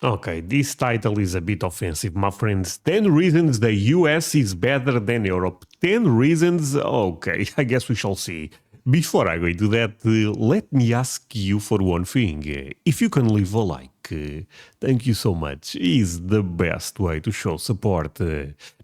Okay, this title is a bit offensive, my friends. 10 reasons the US is better than Europe. 10 reasons? Okay, I guess we shall see. Before I go into that, let me ask you for one thing. If you can leave a like, thank you so much. Is the best way to show support.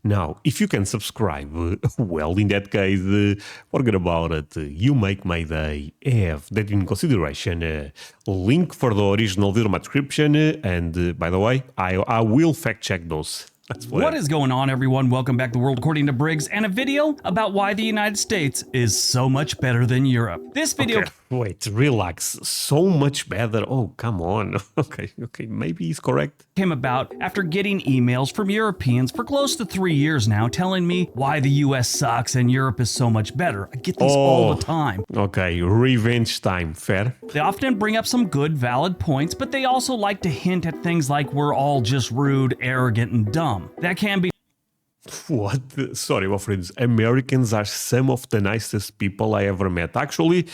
Now, if you can subscribe, well, in that case, forget about it. You make my day. Have that in consideration. Link for the original video in my description. And by the way, I will fact check those. What is going on, everyone? Welcome back to World According to Briggs and a video about why the United States is so much better than Europe. This video... Okay, wait, relax. So much better. Oh, come on. Okay, maybe he's correct. Came about after getting emails from Europeans for close to 3 years now telling me why the US sucks and Europe is so much better. I get these all the time. Okay, revenge time. Fair? They often bring up some good, valid points, but they also like to hint at things like we're all just rude, arrogant, and dumb. That can be... What? Sorry, my friends. Americans are some of the nicest people I ever met, actually.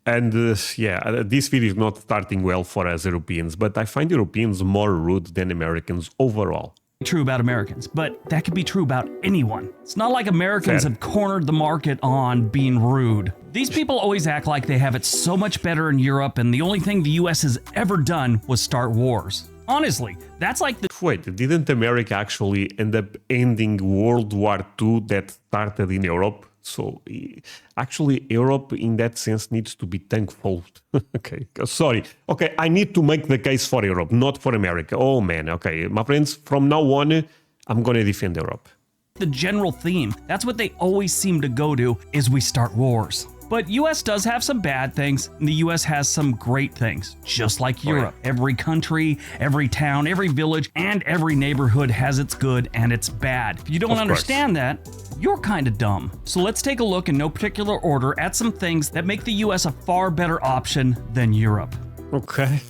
And yeah, this video is not starting well for us Europeans, but I find Europeans more rude than Americans overall. True about Americans, but that could be true about anyone. It's not like Americans have cornered the market on being rude. These people always act like they have it so much better in Europe, and the only thing the US has ever done was start wars. Honestly, that's like the... Wait, didn't America actually end up ending World War II that started in Europe? So, actually, Europe, in that sense, needs to be thankful. Okay, sorry. Okay, I need to make the case for Europe, not for America. Oh, man. Okay, my friends, from now on, I'm going to defend Europe. The general theme, that's what they always seem to go to, is we start wars. But US does have some bad things, and the US has some great things, just like Europe. Every country, every town, every village, and every neighborhood has its good and its bad. If you don't understand that, you're kind of dumb. So let's take a look in no particular order at some things that make the US a far better option than Europe. Okay.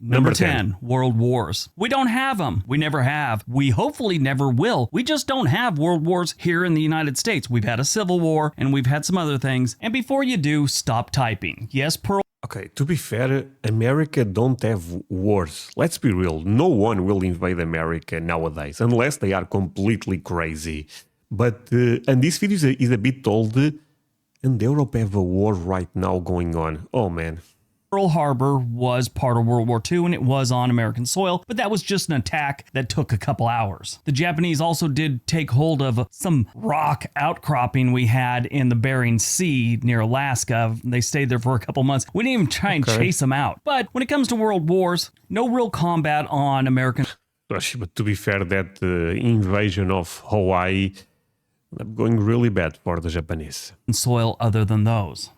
Number 10, World Wars. We don't have them. We never have. We hopefully never will. We just don't have world wars here in the United States. We've had a civil war and we've had some other things. And before you do, stop typing. Yes, Pearl. Okay, to be fair, America don't have wars. Let's be real. No one will invade America nowadays, unless they are completely crazy. But, and this video is a bit old, and Europe have a war right now going on. Oh, man. Pearl Harbor was part of World War II and it was on American soil, but that was just an attack that took a couple hours. The Japanese also did take hold of some rock outcropping we had in the Bering Sea near Alaska. They stayed there for a couple months. We didn't even try and chase them out. But when it comes to world wars, no real combat on American... But to be fair, that invasion of Hawaii going really bad for the Japanese. Soil other than those.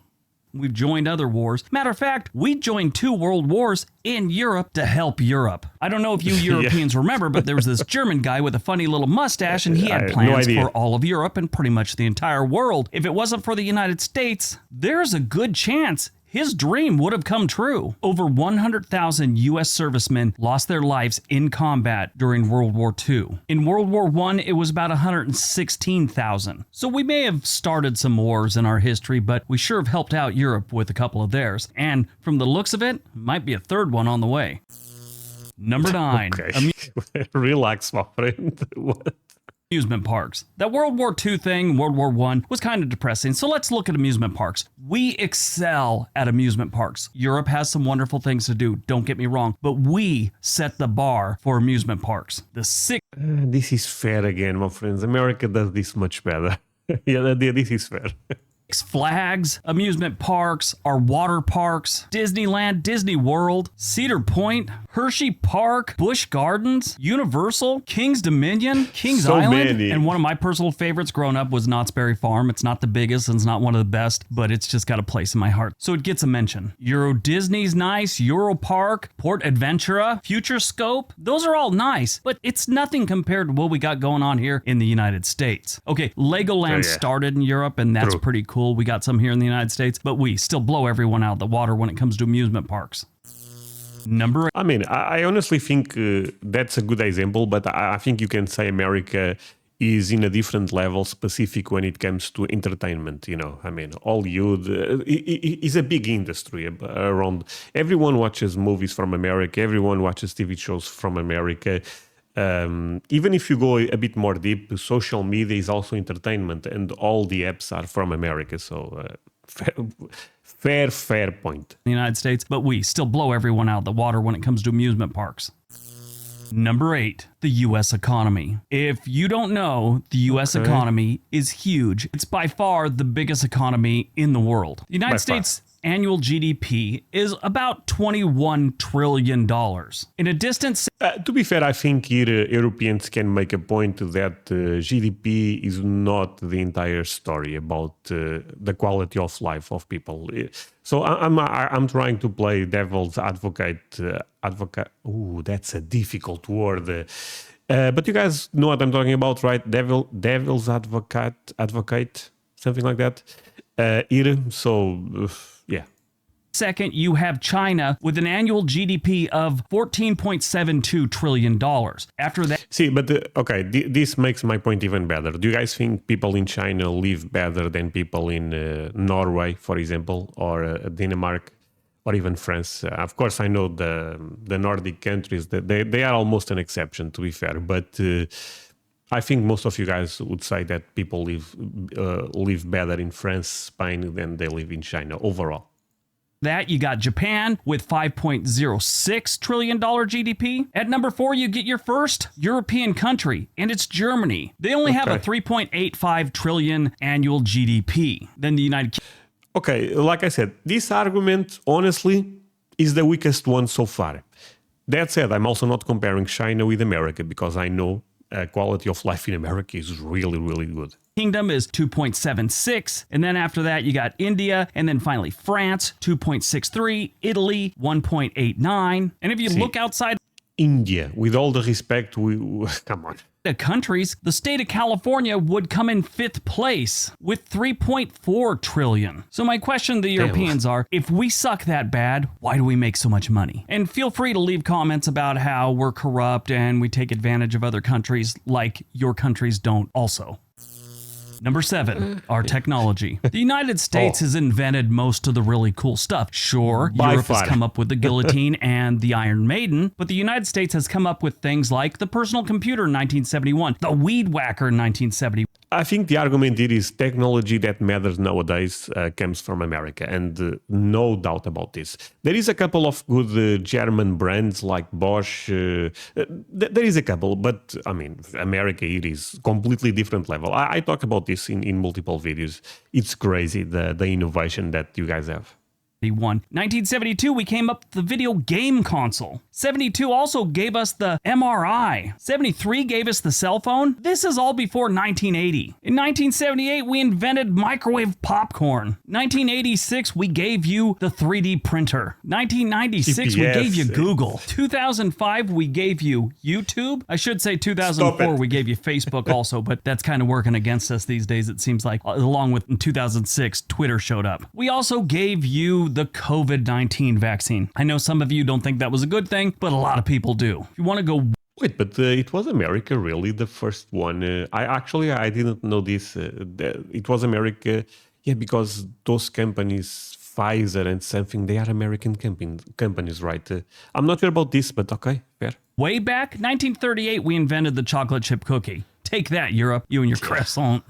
We've joined other wars. Matter of fact, we joined 2 world wars in Europe to help Europe. I don't know if you Europeans remember, but there was this German guy with a funny little mustache, and he had plans for all of Europe and pretty much the entire world. If it wasn't for the United States, there's a good chance his dream would have come true. Over 100,000 U.S. servicemen lost their lives in combat during World War II. In World War I, it was about 116,000. So we may have started some wars in our history, but we sure have helped out Europe with a couple of theirs. And from the looks of it, might be a third one on the way. Number 9. Okay. Relax, my friend. What? Amusement parks. That World War II thing, World War I, was kind of depressing, so let's look at amusement parks. We excel at amusement parks. Europe has some wonderful things to do, don't get me wrong, but we set the bar for amusement parks. This is fair again, my friends. America does this much better. Yeah, this is fair. Six Flags amusement parks, our water parks, Disneyland, Disney World, Cedar Point, Hershey Park, Busch Gardens, Universal, King's Dominion, Kings Island, and one of my personal favorites growing up was Knott's Berry Farm. It's not the biggest and it's not one of the best, but it's just got a place in my heart, so it gets a mention. Euro Disney's nice, Euro Park, Port Aventura, Future Scope, those are all nice, but it's nothing compared to what we got going on here in the United States. Okay, Legoland started in Europe, and that's pretty cool. We got some here in the United States, but we still blow everyone out of the water when it comes to amusement parks. I honestly think that's a good example, but I think you can say America is in a different level, specific when it comes to entertainment. I mean, Hollywood is a big industry around. Everyone watches movies from America. Everyone watches TV shows from America. Even if you go a bit more deep, social media is also entertainment, and all the apps are from America. So fair point. The United States, but we still blow everyone out of the water when it comes to amusement parks. Number 8, the U.S. economy. If you don't know, the U.S. economy is huge. It's by far the biggest economy in the world. The United States annual GDP is about $21 trillion. In a distant... to be fair, I think Europeans can make a point that GDP is not the entire story about the quality of life of people. So I'm trying to play devil's advocate. Ooh, that's a difficult word. But you guys know what I'm talking about, right? Devil's advocate, something like that. Yeah. Second, you have China with an annual GDP of $14.72 trillion. After that... See, but this makes my point even better. Do you guys think people in China live better than people in Norway, for example, or Denmark, or even France? Of course, I know the Nordic countries, they are almost an exception, to be fair, but... I think most of you guys would say that people live better in France, Spain than they live in China overall. That you got Japan with $5.06 trillion GDP. At number 4, you get your first European country, and it's Germany. They only have a $3.85 trillion annual GDP. Then the United Kingdom. Okay, like I said, this argument, honestly, is the weakest one so far. That said, I'm also not comparing China with America because I know quality of life in America is really, really good. Kingdom is 2.76, and then after that you got India, and then finally France 2.63, Italy 1.89, and if you look outside India, with all the respect, come on. The countries, the state of California would come in 5th place with 3.4 trillion. So my question to the Europeans are, if we suck that bad, why do we make so much money? And feel free to leave comments about how we're corrupt and we take advantage of other countries like your countries don't also. Number 7, our technology. The United States has invented most of the really cool stuff. Sure, Europe has come up with the guillotine and the Iron Maiden, but the United States has come up with things like the personal computer in 1971, the weed whacker in 1970. I think the argument here is technology that matters nowadays comes from America, and no doubt about this. There is a couple of good German brands like Bosch. There is a couple, but I mean, America here is completely different level. I talk about this in multiple videos. It's crazy, the innovation that you guys have. 1972, we came up with the video game console. 72 also gave us the MRI. 73 gave us the cell phone. This is all before 1980. In 1978, we invented microwave popcorn. 1986, we gave you the 3D printer. 1996, we gave you Google. 2005, we gave you YouTube. I should say 2004, we gave you Facebook also, but that's kind of working against us these days, it seems like. Along with in 2006, Twitter showed up. We also gave you the COVID-19 vaccine. I know some of you don't think that was a good thing, but a lot of people do. If you want to go... Wait, but it was America really the first one? I didn't know this. It was America, yeah, because those companies, Pfizer and something, they are American companies, right? I'm not sure about this, but okay, fair. Way back, 1938, we invented the chocolate chip cookie. Take that, Europe, you and your croissant.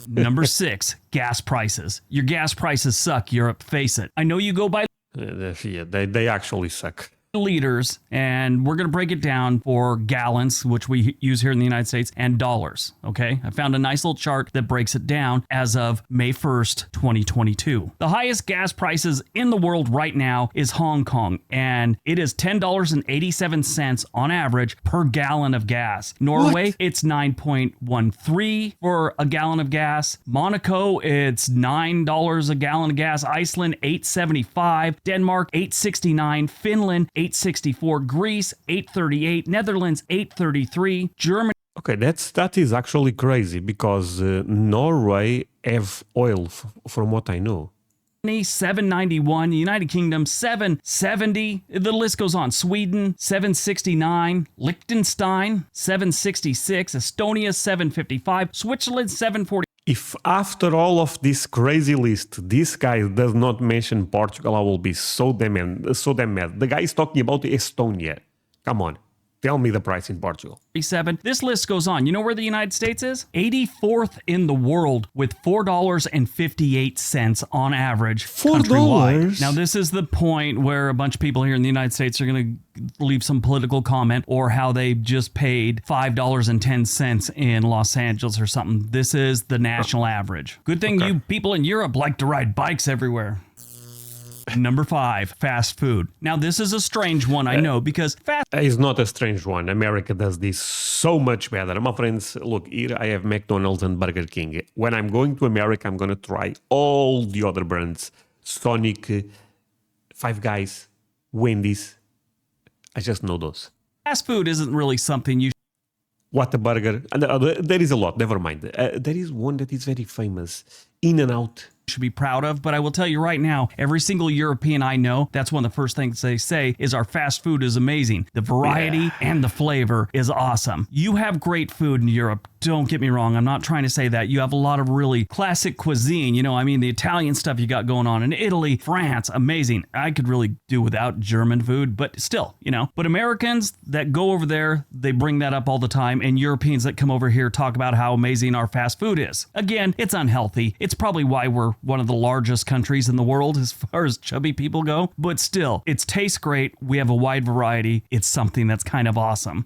Number 6, gas prices. Your gas prices suck, Europe, face it. I know you go by... Yeah, they actually suck. Liters, and we're going to break it down for gallons, which we use here in the United States, and dollars, okay? I found a nice little chart that breaks it down as of May 1st, 2022. The highest gas prices in the world right now is Hong Kong, and it is $10.87 on average per gallon of gas. Norway, it's 9.13 for a gallon of gas. Monaco, it's $9 a gallon of gas. Iceland, $8.75. Denmark, $8.69. Finland, $8.64, Greece, $8.38, Netherlands, $8.33, Germany. Okay, that is actually crazy because Norway have oil, from what I know. 791, United Kingdom 770, the list goes on. Sweden 769, Liechtenstein 766, Estonia 755, Switzerland 740. If after all of this crazy list, this guy does not mention Portugal, I will be so damn mad. The guy is talking about Estonia. Come on, tell me the price in Portugal. 7. This list goes on. You know where the United States is? 84th in the world with $4.58 on average countrywide. Now, this is the point where a bunch of people here in the United States are going to leave some political comment or how they just paid $5.10 in Los Angeles or something. This is the national average. Good thing you people in Europe like to ride bikes everywhere. Number 5, fast food. Now, this is a strange one, I know, because fast... It's not a strange one. America does this so much better. My friends, look, here I have McDonald's and Burger King. When I'm going to America, I'm going to try all the other brands. Sonic, Five Guys, Wendy's. I just know those. Fast food isn't really something you... Whataburger. There is a lot, never mind. There is one that is very famous. In-N-Out. Should be proud of, but I will tell you right now, every single European I know, that's one of the first things they say is our fast food is amazing. The variety and the flavor is awesome. You have great food in Europe. Don't get me wrong. I'm not trying to say that. You have a lot of really classic cuisine. You know, I mean, the Italian stuff you got going on in Italy, France, amazing. I could really do without German food, but still, you know. But Americans that go over there, they bring that up all the time, and Europeans that come over here talk about how amazing our fast food is. Again, it's unhealthy. It's probably why we're one of the largest countries in the world as far as chubby people go, but still, it tastes great. We have a wide variety. It's something that's kind of awesome.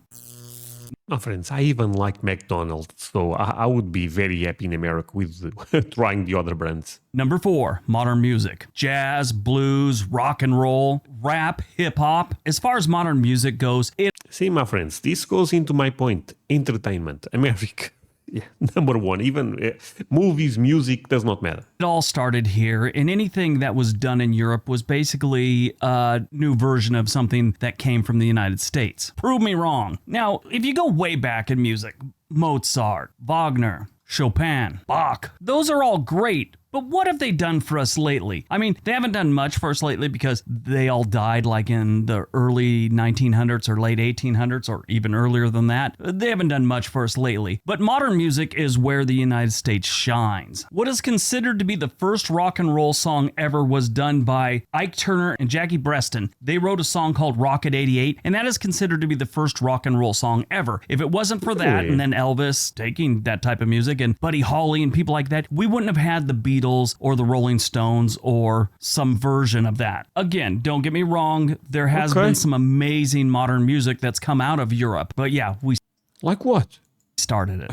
My friends, I even like McDonald's, so I would be very happy in America with trying the other brands. Number 4, modern music. Jazz, blues, rock and roll, rap, hip hop. As far as modern music goes, See, my friends, this goes into my point. Entertainment, America. Yeah, number 1, even movies, music, does not matter. It all started here, and anything that was done in Europe was basically a new version of something that came from the United States. Prove me wrong. Now, if you go way back in music, Mozart, Wagner, Chopin, Bach, those are all great. But what have they done for us lately? I mean, they haven't done much for us lately because they all died like in the early 1900s or late 1800s or even earlier than that. They haven't done much for us lately. But modern music is where the United States shines. What is considered to be the first rock and roll song ever was done by Ike Turner and Jackie Preston. They wrote a song called Rocket 88, and that is considered to be the first rock and roll song ever. If it wasn't for that, and then Elvis taking that type of music, and Buddy Holly and people like that, we wouldn't have had the Beatles or the Rolling Stones or some version of that. Again, don't get me wrong, there has been some amazing modern music that's come out of Europe, but yeah, we like what? Started it.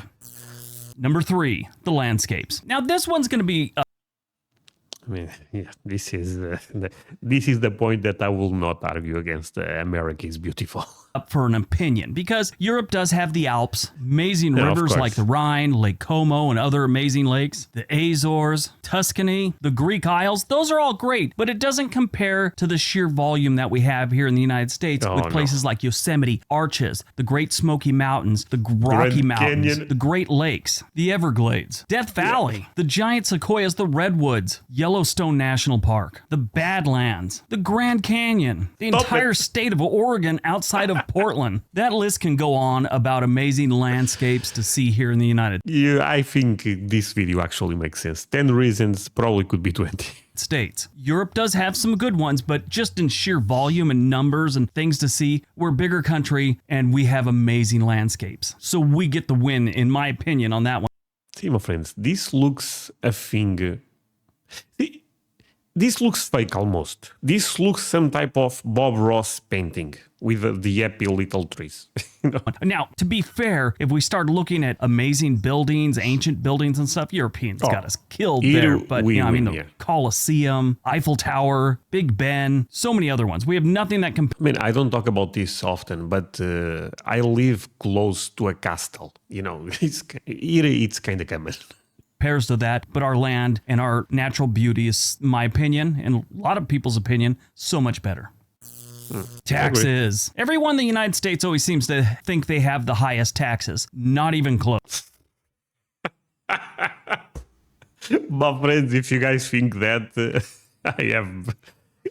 Number 3, the landscapes. Now this one's going to be I mean, yeah, this is the point that I will not argue against. America is beautiful. Up for an opinion, because Europe does have the Alps, amazing rivers like the Rhine, Lake Como, and other amazing lakes, the Azores, Tuscany, the Greek Isles. Those are all great, but it doesn't compare to the sheer volume that we have here in the United States with places like Yosemite, Arches, the Great Smoky Mountains, the Rocky Mountains, the Great Lakes, the Everglades, Death Valley, the giant sequoias, the redwoods, Yellowstone National Park, the Badlands, the Grand Canyon, the entire state of Oregon outside of Portland. That list can go on about amazing landscapes to see here in the United Yeah, I think this video actually makes sense. 10 reasons probably could be 20. States. Europe does have some good ones, but just in sheer volume and numbers and things to see, we're a bigger country and we have amazing landscapes. So we get the win, in my opinion, on that one. See, my friends, this looks a thing. This looks fake almost. This looks some type of Bob Ross painting with the happy little trees. Now, to be fair, if we start looking at amazing buildings, ancient buildings and stuff, Europeans got us killed there. But, the Colosseum, Eiffel Tower, Big Ben, so many other ones. We have nothing that can... I mean, I don't talk about this often, but I live close to a castle. You know, it's kind of common. Compares to that, but our land and our natural beauty is, in my opinion, and a lot of people's opinion, so much better. Taxes. Everyone in the United States always seems to think they have the highest taxes. Not even close. My friends, if you guys think that, I have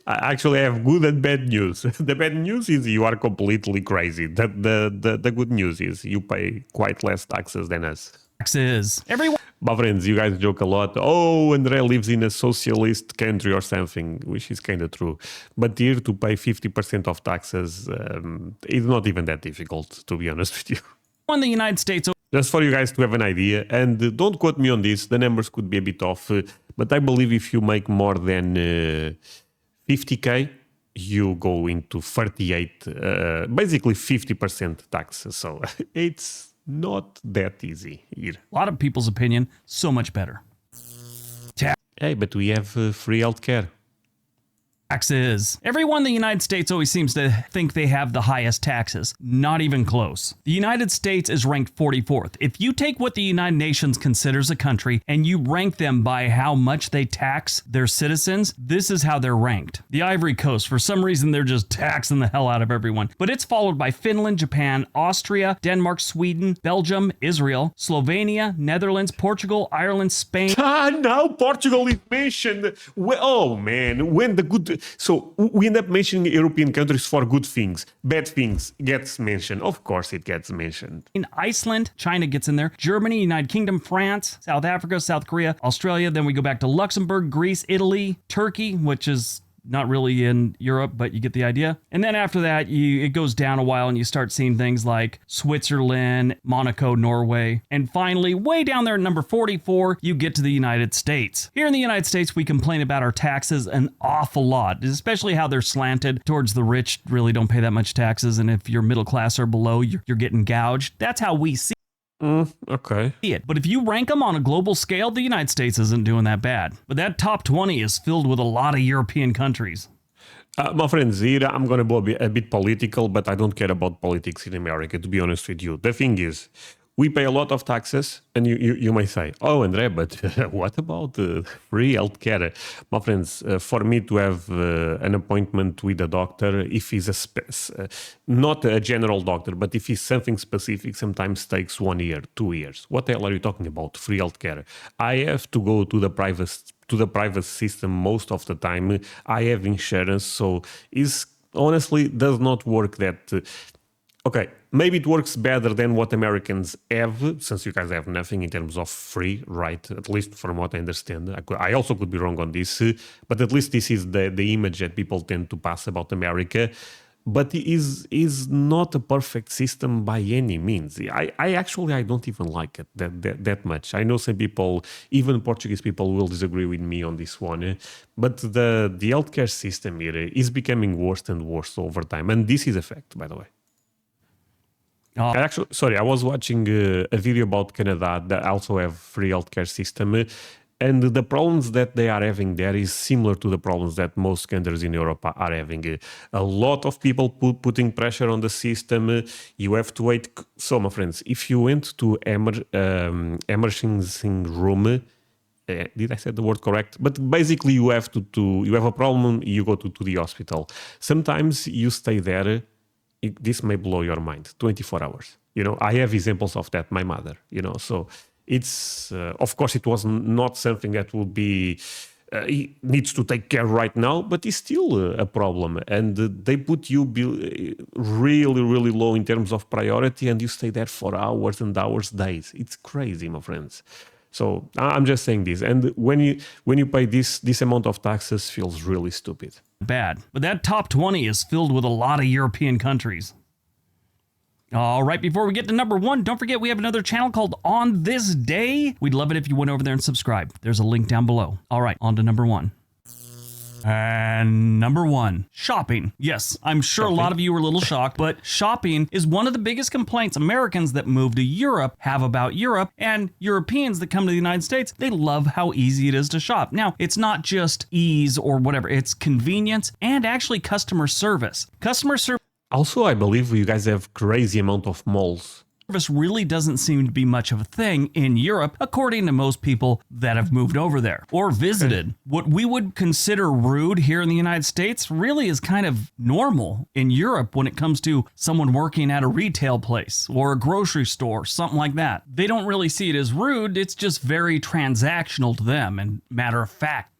actually I have good and bad news. The bad news is you are completely crazy. The good news is you pay quite less taxes than us. Taxes. Everyone. My friends, you guys joke a lot. Oh, André lives in a socialist country or something, which is kind of true. But here to pay 50% of taxes, it's not even that difficult, to be honest with you. In the United States. Just for you guys to have an idea, and don't quote me on this, the numbers could be a bit off, but I believe if you make more than 50K, you go into 38, basically 50% taxes. So it's not that easy here. A lot of people's opinion, so much better. Hey, but we have free healthcare. Taxes. Everyone in the United States always seems to think they have the highest taxes. Not even close. The United States is ranked 44th. If you take what the United Nations considers a country and you rank them by how much they tax their citizens, this is how they're ranked. The Ivory Coast, for some reason, they're just taxing the hell out of everyone. But it's followed by Finland, Japan, Austria, Denmark, Sweden, Belgium, Israel, Slovenia, Netherlands, Portugal, Ireland, Spain. Now Portugal is mentioned. Oh man, when the good. So we end up mentioning European countries for good things. Bad things gets mentioned. Of course it gets mentioned. In Iceland, China gets in there. Germany, United Kingdom, France, South Africa, South Korea, Australia. Then we go back to Luxembourg, Greece, Italy, Turkey, which is not really in Europe, but you get the idea. And then after that, it goes down a while and you start seeing things like Switzerland, Monaco, Norway. And finally, way down there at number 44, you get to the United States. Here in the United States, we complain about our taxes an awful lot, especially how they're slanted towards the rich, really don't pay that much taxes. And if you're middle class or below, you're getting gouged. That's how we see Okay. it. But if you rank them on a global scale, the United States isn't doing that bad. But that top 20 is filled with a lot of European countries. My friends, here I'm going to be a bit political, but I don't care about politics in America, to be honest with you. The thing is, we pay a lot of taxes, and you may say, oh, André, but what about free healthcare? My friends, for me to have an appointment with a doctor, if he's not a general doctor, but if he's something specific, sometimes takes 1 year, 2 years. What the hell are you talking about? Free healthcare. I have to go to the private system most of the time. I have insurance, so it honestly does not work that. Okay, maybe it works better than what Americans have, since you guys have nothing in terms of free, right? At least from what I understand. I also could be wrong on this, but at least this is the image that people tend to pass about America. But it is not a perfect system by any means. I don't even like it that much. I know some people, even Portuguese people, will disagree with me on this one. But the healthcare system here is becoming worse and worse over time. And this is a fact, by the way. I was watching a video about Canada that also have free healthcare system, and the problems that they are having there is similar to the problems that most countries in Europe are having. A lot of people putting pressure on the system. You have to wait. So, my friends, if you went to emergency room, did I say the word correct? But basically, you have you have a problem. You go to the hospital. Sometimes you stay there. This may blow your mind. 24 hours. I have examples of that. My mother. So it's of course it was not something that would be needs to take care right now, but it's still a problem. And they put you really, really low in terms of priority, and you stay there for hours and hours, days. It's crazy, my friends. So I'm just saying this. And when you pay this amount of taxes, feels really stupid. Bad. But that top 20 is filled with a lot of European countries. All right, before we get to number 1, don't forget we have another channel called On This Day. We'd love it if you went over there and subscribed. There's a link down below. All right, on to number 1. And number 1, shopping. Yes, I'm sure a lot of you were a little shocked, but shopping is one of the biggest complaints Americans that move to Europe have about Europe, and Europeans that come to the United States, they love how easy it is to shop. Now, it's not just ease or whatever, it's convenience and actually customer service. Also, I believe you guys have crazy amount of malls. Service really doesn't seem to be much of a thing in Europe, according to most people that have moved over there or visited. What we would consider rude here in the United States really is kind of normal in Europe when it comes to someone working at a retail place or a grocery store, something like that. They don't really see it as rude. It's just very transactional to them and matter of fact.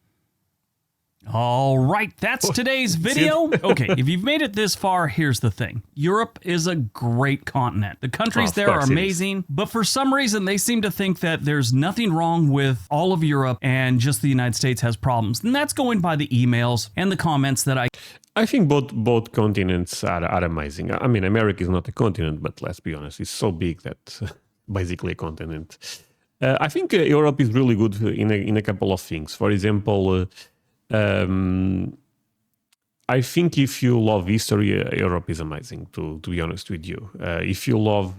All right, that's today's video. Okay, if you've made it this far, here's the thing. Europe is a great continent. The countries there are amazing, but for some reason they seem to think that there's nothing wrong with all of Europe and just the United States has problems. And that's going by the emails and the comments that I think both continents are amazing. I mean, America is not a continent, but let's be honest, it's so big that basically a continent. I think Europe is really good in a couple of things. For example, I think if you love history, Europe is amazing, to be honest with you. If you love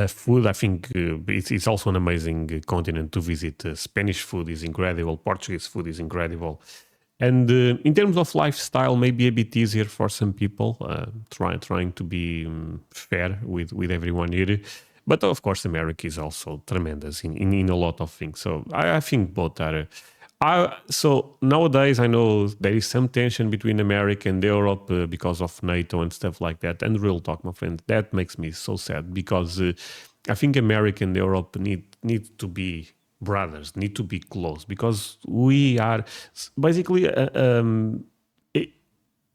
food, I think it's also an amazing continent to visit. Spanish food is incredible. Portuguese food is incredible. And in terms of lifestyle, maybe a bit easier for some people, trying to be fair with everyone here. But of course, America is also tremendous in a lot of things. So I think both are. So nowadays, I know there is some tension between America and Europe because of NATO and stuff like that. And real talk, my friend, that makes me so sad because I think America and Europe need to be brothers, need to be close, because we are basically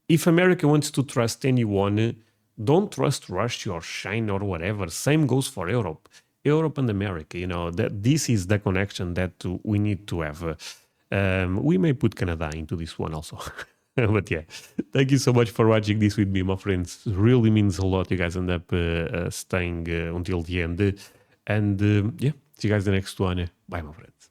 if America wants to trust anyone, don't trust Russia or China or whatever. Same goes for Europe and America. That this is the connection that we need to have. We may put Canada into this one also. But yeah, thank you so much for watching this with me, my friends. Really means a lot. You guys end up staying until the end. And yeah, see you guys in the next one. Bye, my friends.